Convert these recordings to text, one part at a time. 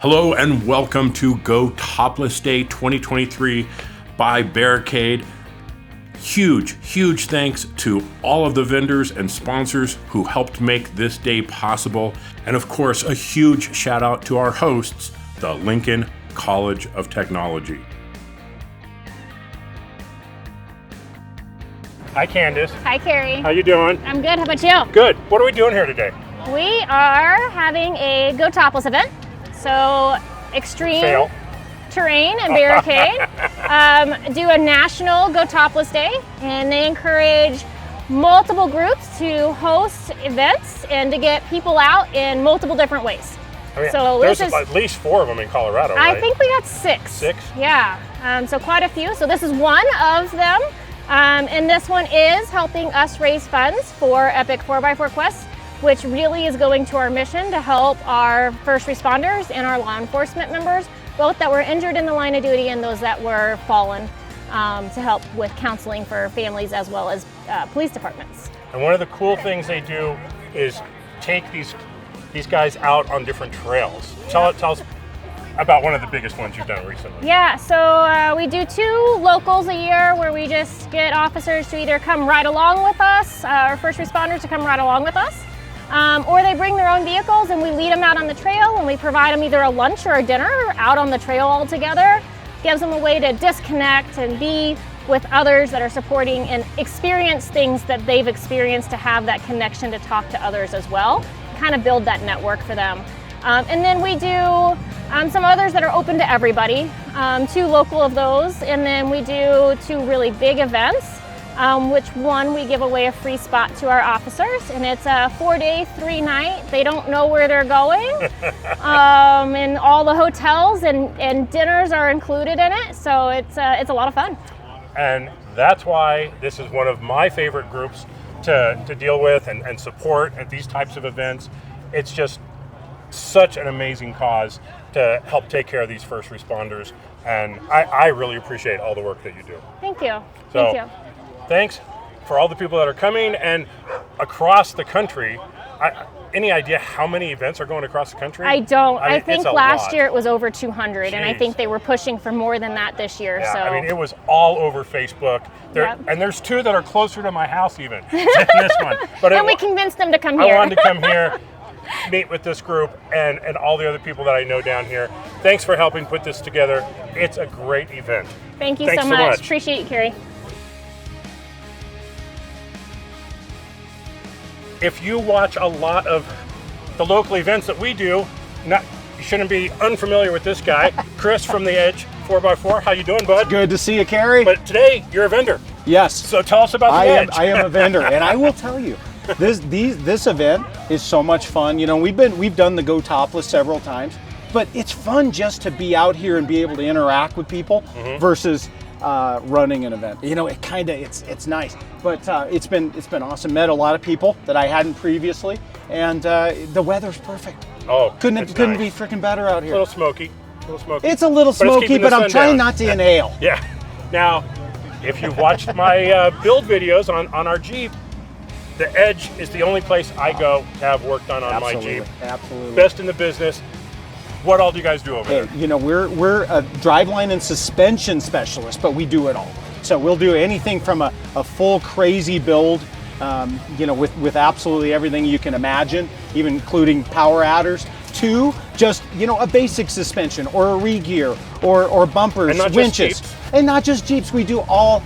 Hello and welcome to GoTopless Day 2023 by Barricade. Huge thanks to all of the vendors and sponsors who helped make this day possible. And of course, a huge shout out to our hosts, the Lincoln College of Technology. Hi Candice. Hi Carrie. How you doing? I'm good, how about you? Good. What are we doing here today? We are having a Go Topless event. So extreme Fail. terrain and Barricade do a national Go Topless Day, and they encourage multiple groups to host events and to get people out in multiple different ways. I mean, So there's this is, at least 4 of them in Colorado, right? I think we got 6. 6? Yeah, so quite a few. So this is one of them, and this one is helping us raise funds for Epic 4x4 Quest, which really is going to our mission to help our first responders and our law enforcement members, both that were injured in the line of duty and those that were fallen, to help with counseling for families as well as police departments. And one of the cool things they do is take these guys out on different trails. Tell us about one of the biggest ones you've done recently. Yeah, so we do 2 locals a year where we just get officers to either come ride along with us, or first responders to come ride along with us, or they bring their own vehicles and we lead them out on the trail and we provide them either a lunch or a dinner out on the trail all together. Gives them a way to disconnect and be with others that are supporting and experience things that they've experienced, to have that connection to talk to others as well, kind of build that network for them. And then we do some others that are open to everybody, 2 local of those, and then we do 2 really big events, which one we give away a free spot to our officers, and it's a 4-day, 3-night. They don't know where they're going, and all the hotels and dinners are included in it, so it's a lot of fun. And that's why this is one of my favorite groups to deal with and support at these types of events. It's just such an amazing cause to help take care of these first responders, and I really appreciate all the work that you do. Thank you. So, Thank you. Thanks for all the people that are coming and across the country. Any idea how many events are going across the country? I don't. I mean, think last year it was over 200, and I think they were pushing for more than that this year. Yeah, so I mean, it was all over Facebook. Yep. And there's 2 that are closer to my house even than this one. But and we convinced them to come here. I wanted to come here, meet with this group and all the other people that I know down here. Thanks for helping put this together. It's a great event. Thank you Thanks so much. Appreciate you, Carrie. If you watch a lot of the local events that we do, you shouldn't be unfamiliar with this guy, Chris from the Edge 4x4. How you doing, bud? Good to see you, Carrie. But today you're a vendor. Yes. So tell us about the Edge. I am a vendor, and I will tell you, this event is so much fun. You know, we've done the Go Topless several times, but it's fun just to be out here and be able to interact with people versus running an event. You know, it's nice, but it's been awesome. Met a lot of people that I hadn't previously, and the weather's perfect. Oh, couldn't be freaking better out here. A little smoky. It's a little smoky, but I'm trying not to inhale. Yeah. Now, if you've watched my build videos on our Jeep, the Edge is the only place I go to have work done on my Jeep. Absolutely. Best in the business. What all do you guys do over there? You know, we're a driveline and suspension specialist, but we do it all. So we'll do anything from a full crazy build, you know, with absolutely everything you can imagine, even including power adders, to just, you know, a basic suspension or a re-gear or bumpers, and not winches. Just Jeeps. And not just Jeeps, we do all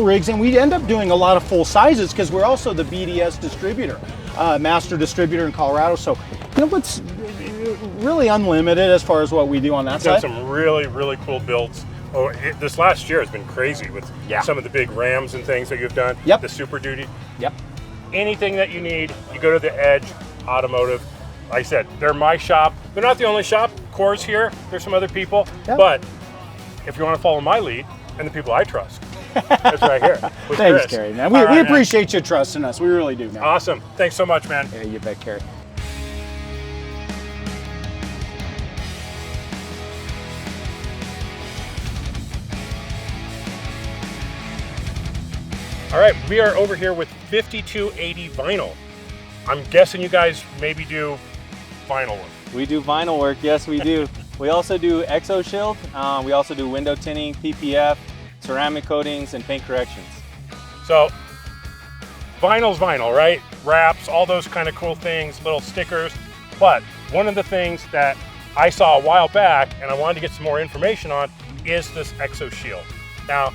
rigs, and we end up doing a lot of full sizes because we're also the BDS distributor, master distributor in Colorado. So, you know, it's really unlimited as far as what we do on that side. Done some really cool builds. Oh, this last year has been crazy with some of the big Rams and things that you've done. Yep. The Super Duty. Yep. Anything that you need, you go to the Edge Automotive. Like I said, they're my shop. They're not the only shop. Core's here. There's some other people. Yep. But if you want to follow my lead and the people I trust, that's right here. With Thanks, Chris. Carrie, man. We appreciate you trusting us. We really do, man. Awesome. Thanks so much, man. Yeah, you bet, Carrie. All right, we are over here with 5280 vinyl. I'm guessing you guys maybe do vinyl work. We do vinyl work, yes we do. We also do EXO Shield. We also do window tinting, PPF, ceramic coatings, and paint corrections. So vinyl's vinyl, right? Wraps, all those kind of cool things, little stickers. But one of the things that I saw a while back and I wanted to get some more information on is this EXO Shield. Now,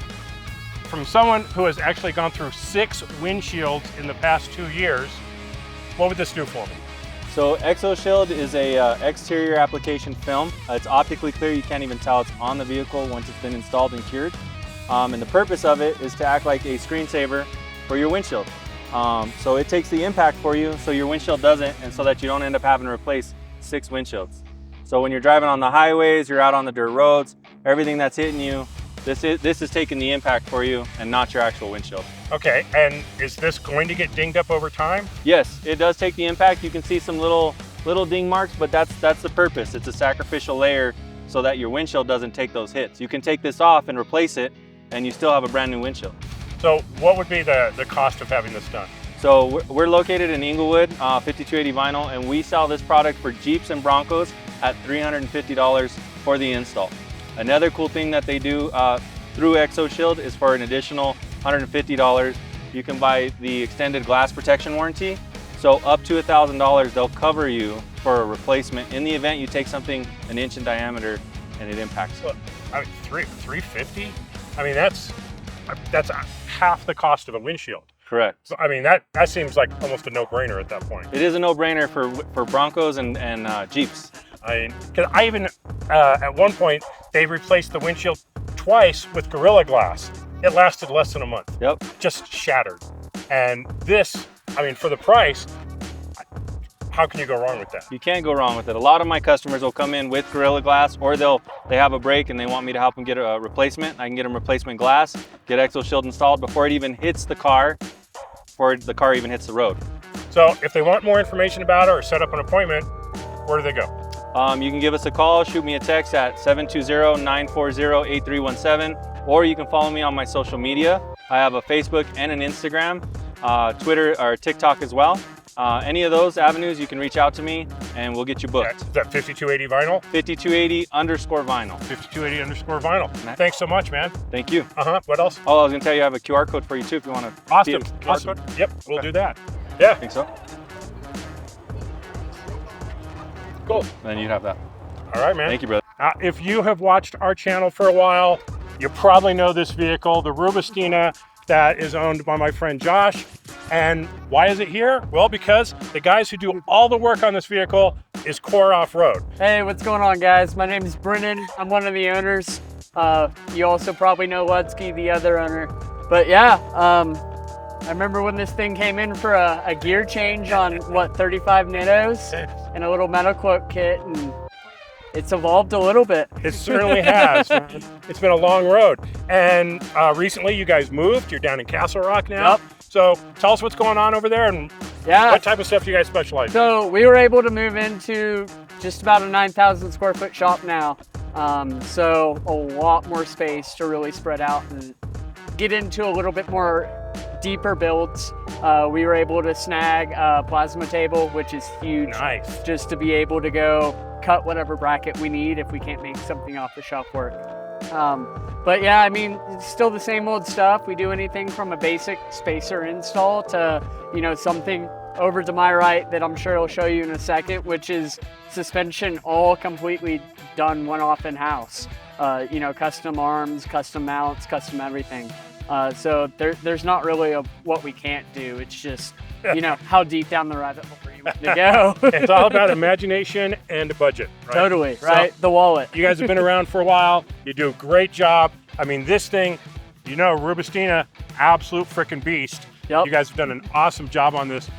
from someone who has actually gone through 6 windshields in the past 2 years, what would this do for me? So EXO Shield is a exterior application film. It's optically clear, you can't even tell it's on the vehicle once it's been installed and cured. And the purpose of it is to act like a screensaver for your windshield. So it takes the impact for you so your windshield doesn't, and so that you don't end up having to replace 6 windshields. So when you're driving on the highways, you're out on the dirt roads, everything that's hitting you, this is taking the impact for you and not your actual windshield. Okay, and is this going to get dinged up over time? Yes, it does take the impact. You can see some little ding marks, but that's the purpose. It's a sacrificial layer so that your windshield doesn't take those hits. You can take this off and replace it, and you still have a brand new windshield. So what would be the cost of having this done? So we're located in Inglewood, 5280 vinyl, and we sell this product for Jeeps and Broncos at $350 for the install. Another cool thing that they do through EXO Shield is for an additional $150, you can buy the extended glass protection warranty. So up to $1,000, they'll cover you for a replacement in the event you take something an inch in diameter and it impacts. Look, I mean, $350? I mean, that's half the cost of a windshield. Correct. So, I mean, that seems like almost a no-brainer at that point. It is a no-brainer for Broncos and Jeeps. Because I even, at one point, they replaced the windshield twice with Gorilla Glass. It lasted less than a month. Yep. Just shattered. And this, I mean, for the price, how can you go wrong with that? You can't go wrong with it. A lot of my customers will come in with Gorilla Glass, or they have a break and they want me to help them get a replacement. I can get them replacement glass, get EXO Shield installed before it even hits the car, before the car even hits the road. So if they want more information about it or set up an appointment, where do they go? You can give us a call, shoot me a text at 720-940-8317, or you can follow me on my social media. I have a Facebook and an Instagram, Twitter or TikTok as well. Any of those avenues, you can reach out to me and we'll get you booked. Is that 5280 vinyl? 5280_vinyl. 5280_vinyl. Thanks so much, man. Thank you. What else? Oh, I was gonna tell you I have a QR code for you too if you want to. Awesome. Awesome. Yep, we'll do that. Yeah. I think so. Cool. Then you'd have that. All right, man. Thank you, brother. If you have watched our channel for a while, you probably know this vehicle, the Rubistina, that is owned by my friend Josh. And why is it here? Well, because the guys who do all the work on this vehicle is Core Off-Road. Hey, what's going on, guys? My name is Brennan. I'm one of the owners. You also probably know Ludsky, the other owner. But yeah, I remember when this thing came in for a gear change on, 35 Nittos and a little metal quote kit, and it's evolved a little bit. It certainly has. It's been a long road. And recently you guys moved. You're down in Castle Rock now. Yep. So tell us what's going on over there and what type of stuff do you guys specialize in? So we were able to move into just about a 9,000 square foot shop now. So a lot more space to really spread out and get into a little bit more deeper builds. We were able to snag a plasma table, which is huge. Nice. Just to be able to go cut whatever bracket we need if we can't make something off the shelf work. But yeah, I mean, it's still the same old stuff. We do anything from a basic spacer install to, something over to my right that I'm sure I'll show you in a second, which is suspension all completely done one-off in-house. Custom arms, custom mounts, custom everything. So there's not really what we can't do. It's just, how deep down the rabbit hole you want to go. It's all about imagination and budget, right? Totally, right? The wallet. You guys have been around for a while. You do a great job. I mean, this thing, Rubistina, absolute freaking beast. Yep. You guys have done an awesome job on this.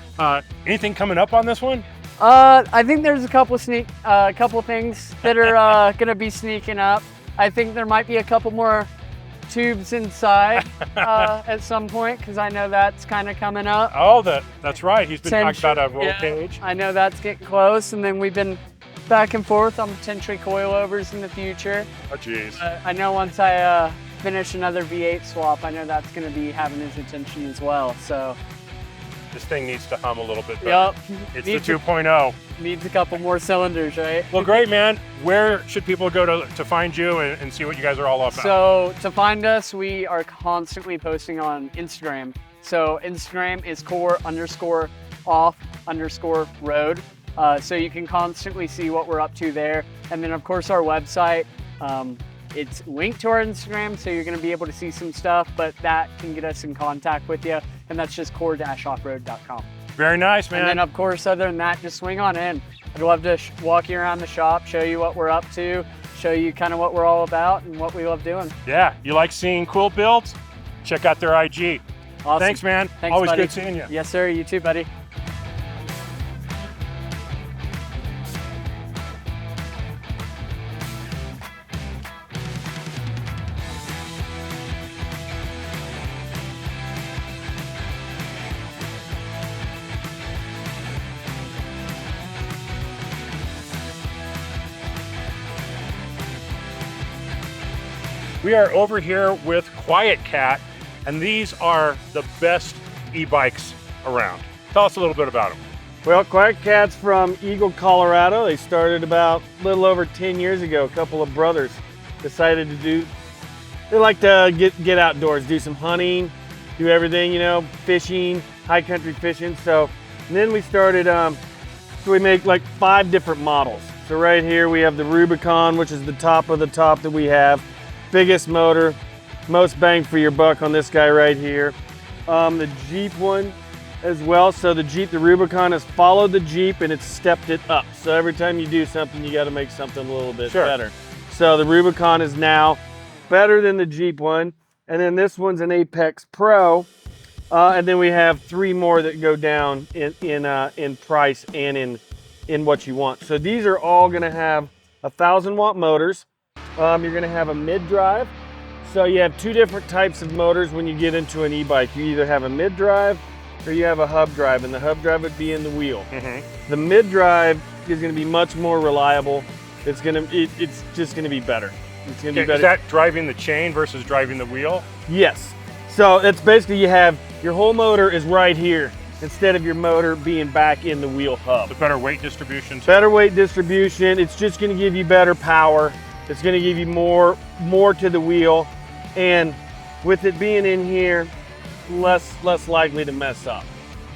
Anything coming up on this one? I think there's a couple things that are gonna be sneaking up. I think there might be a couple more tubes inside at some point, because I know that's kind of coming up. Oh, that's right. He's been talking about a roll cage. I know that's getting close, and then we've been back and forth on potentially coilovers in the future. Oh, geez. I know once I finish another V8 swap, I know that's going to be having his attention as well. So this thing needs to hum a little bit better. Yep. It's Needs the 2.0. Needs a couple more cylinders, right? Well, great, man. Where should people go to find you and see what you guys are all about? So to find us, we are constantly posting on Instagram. So Instagram is core_off_road. So you can constantly see what we're up to there. And then of course our website, it's linked to our Instagram, so you're gonna be able to see some stuff, but that can get us in contact with you. And that's just core-offroad.com. Very nice, man. And then of course, other than that, just swing on in. I'd love to walk you around the shop, show you what we're up to, show you kind of what we're all about and what we love doing. Yeah, you like seeing cool builds? Check out their IG. Awesome. Thanks, man. Thanks, Always buddy. good seeing you. Yes, sir. You too, buddy. We are over here with Quiet Cat, and these are the best e-bikes around. Tell us a little bit about them. Well, Quiet Cat's from Eagle, Colorado. They started about a little over 10 years ago. A couple of brothers decided to they like to get outdoors, do some hunting, do everything, you know, fishing, high country fishing. So, and then we started, so we make like 5 different models. So right here we have the Rubicon, which is the top of the top that we have. Biggest motor, most bang for your buck on this guy right here. The Jeep one as well. So the Rubicon has followed the Jeep and it's stepped it up. So every time you do something, you got to make something a little bit better. So the Rubicon is now better than the Jeep one. And then this one's an Apex Pro. And then we have 3 more that go down in price and in what you want. So these are all going to have 1,000-watt motors. You're going to have a mid-drive. So you have 2 different types of motors when you get into an e-bike. You either have a mid-drive or you have a hub drive, and the hub drive would be in the wheel. The mid-drive is going to be much more reliable. It's just going to be better. It's going to be better. Is that driving the chain versus driving the wheel? Yes. So it's basically you have your whole motor is right here instead of your motor being back in the wheel hub. The better weight distribution. Better weight distribution. It's just going to give you better power. It's going to give you more to the wheel, and with it being in here, less likely to mess up.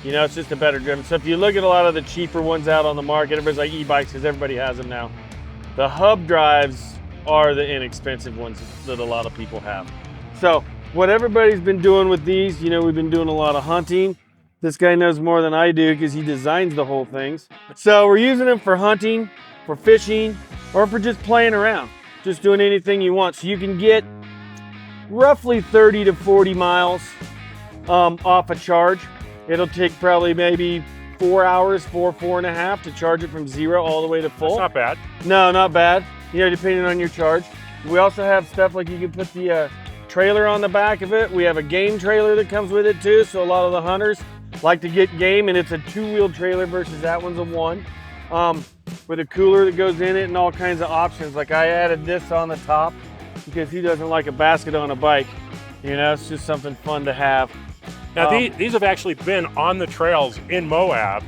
You know, it's just a better driven. So if you look at a lot of the cheaper ones out on the market, everybody's like e-bikes because everybody has them now. The hub drives are the inexpensive ones that a lot of people have. So what everybody's been doing with these, you know, we've been doing a lot of hunting. This guy knows more than I do because he designs the whole things. So we're using them for hunting, for fishing, or for just playing around. Just doing anything you want. So you can get roughly 30 to 40 miles off a charge. It'll take probably maybe 4 hours, 4.5 to charge it from 0 all the way to full. That's not bad. No, not bad. You know, depending on your charge. We also have stuff like you can put the trailer on the back of it. We have a game trailer that comes with it too. So a lot of the hunters like to get game, and it's a 2-wheel trailer versus that one's a 1. With a cooler that goes in it and all kinds of options. Like I added this on the top because he doesn't like a basket on a bike. You know, it's just something fun to have. Now these have actually been on the trails in Moab,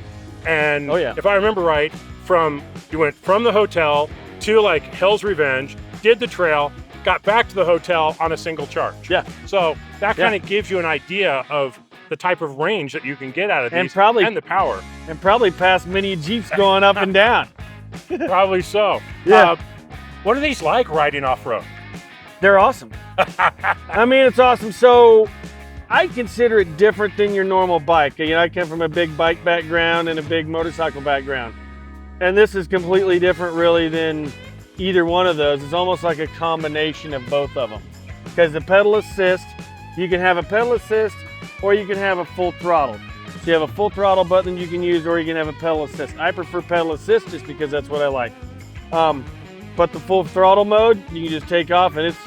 and if I remember right, you went from the hotel to like Hell's Revenge, did the trail, got back to the hotel on a single charge. Yeah. So that kind of gives you an idea of the type of range that you can get out of these and the power. And probably past many Jeeps going up and down. Probably so. Yeah. What are these like riding off-road? They're awesome. I mean, it's awesome. So I consider it different than your normal bike. You know, I come from a big bike background and a big motorcycle background. And this is completely different really than either one of those. It's almost like a combination of both of them. Because the pedal assist, you can have a pedal assist or you can have a full throttle. So you have a full throttle button you can use, or you can have a pedal assist. I prefer pedal assist just because that's what I like. But the full throttle mode, you can just take off and it's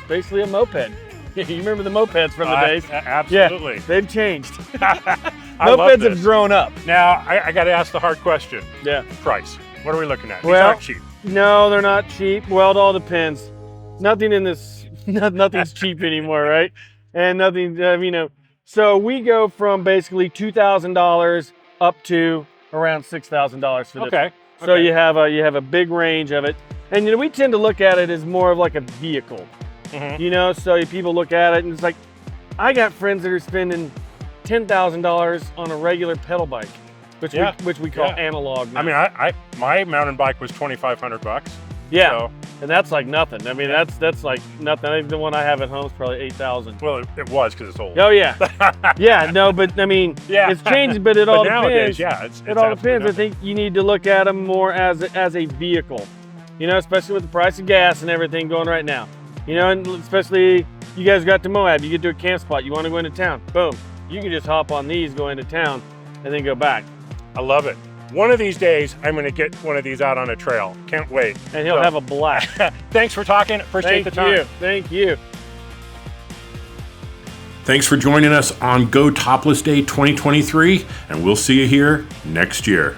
basically a moped. You remember the mopeds from the days? Absolutely. Yeah, they've changed. Mopeds have grown up. Now, I got to ask the hard question. Yeah. Price. What are we looking at? These Well, aren't cheap. No, they're not cheap. Well, it all depends. Nothing in this, nothing's cheap anymore, right? And nothing, you know, So we go from basically $2,000 up to around $6,000 for this. Okay. So you have a big range of it, and you know we tend to look at it as more of like a vehicle. You know, so people look at it and it's like, I got friends that are spending $10,000 on a regular pedal bike, which we call analog now. I mean, my mountain bike was $2,500. Yeah, So, and that's like nothing. I mean, that's like nothing. I think the one I have at home is probably $8,000. well, it was because it's old. Oh yeah, yeah. No, but I mean, Yeah. it's changed, but it all nowadays, depends. it's It all absolutely depends. I think you need to look at them more as a vehicle. You know, especially with the price of gas and everything going right now. You know, and especially you guys got to Moab. You get to a camp spot. You want to go into town. Boom. You can just hop on these, go into town, and then go back. I love it. One of these days, I'm going to get one of these out on a trail. Can't wait. And he'll have a blast. Thanks for talking. Appreciate the time. Thank you. Thanks for joining us on Go Topless Day 2023, and we'll see you here next year.